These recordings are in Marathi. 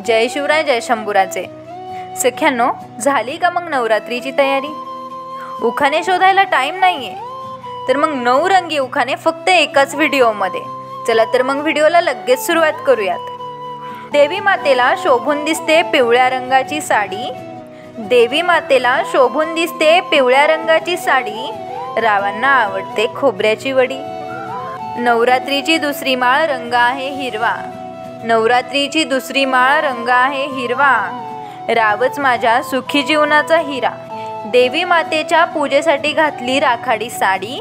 जय शिवराय जय शंभूराजे। सख्यांनो, झाली का मग नवरात्रीची तयारी? उखाणे शोधायला टाइम नाहीये तर मग 9 रंगी उखाणे फक्त एकाच व्हिडिओमध्ये। चला तर मग व्हिडिओला लगेच सुरुवात करूयात। देवी मातेला शोभून दिसते पिवळ्या रंगाची साडी, देवी मातेला शोभून दिसते पिवळ्या रंगाची साडी, रावांना आवडते खोबऱ्याची वडी। नवरात्रीची दुसरी माळ रंग आहे हिरवा, नवरात्रीची दुसरी माळ रंग आहे हिरवा, रावच माझ्या सुखी जीवनाचा हिरा। देवी मातेच्या पूजेसाठी घातली राखाडी साडी,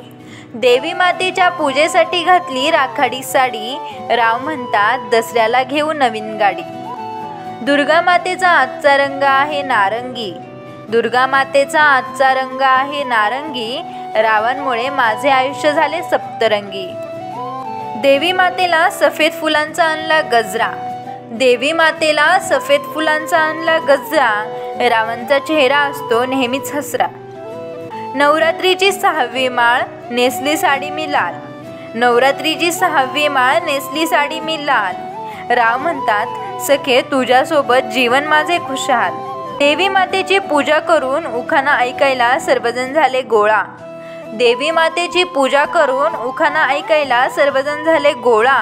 देवी मातेच्या पूजेसाठी घातली राखाडी साडी, राव म्हणतात दसऱ्याला घेऊ नवीन गाडी। दुर्गा मातेचा आजचा रंग आहे नारंगी, दुर्गा मातेचा आजचा रंग आहे नारंगी, रावांमुळे माझे आयुष्य झाले सप्तरंगी। देवी मातेला सफेद फुलांचा आणला गजरा, देवी मातेला सफेद फुलांचा आणला गजरा, रावांचा चेहरा असतो नेहमीच हसरा। नवरात्रीची 6वी माळ नेसली साडी मी लाल, नवरात्रीची 6वी माळ नेसली साडी मी लाल, राव म्हणतात सखे तुझ्यासोबत जीवन माझे खुशाल। देवी मातेची पूजा करून उखाणा ऐकायला सर्वजण झाले गोळा, देवी मातेची पूजा करून उखाणा ऐकायला सर्वजण झाले गोळा,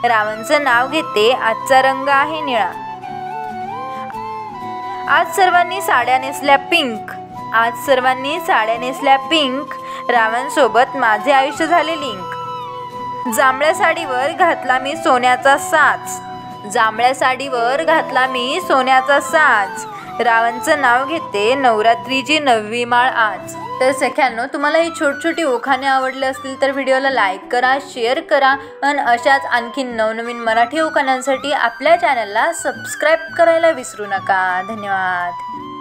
रावांचं नाव घेते आजचा रंग आहे निळा। आज सर्वांनी साड्या नेसल्या पिंक, आज सर्वांनी साड्या नेसल्या पिंक, रावांसोबत माझे आयुष्य झाले लिंक। जांभळ्या साडीवर घातला मी सोन्याचा साज, जांभळ्या साडीवर घातला मी सोन्याचा साज, रावांचं नाव घेते नवरात्रीची 9वी माळ आज। तर सख्यांनो, तुम्हाला ही छोटी उखाणे आवडले असतील तर व्हिडिओला लाईक करा, शेअर करा आणि अशाच आणखी नवनवीन मराठी उखाण्यांसाठी आपल्या चॅनलला सबस्क्राईब करायला विसरू नका। धन्यवाद।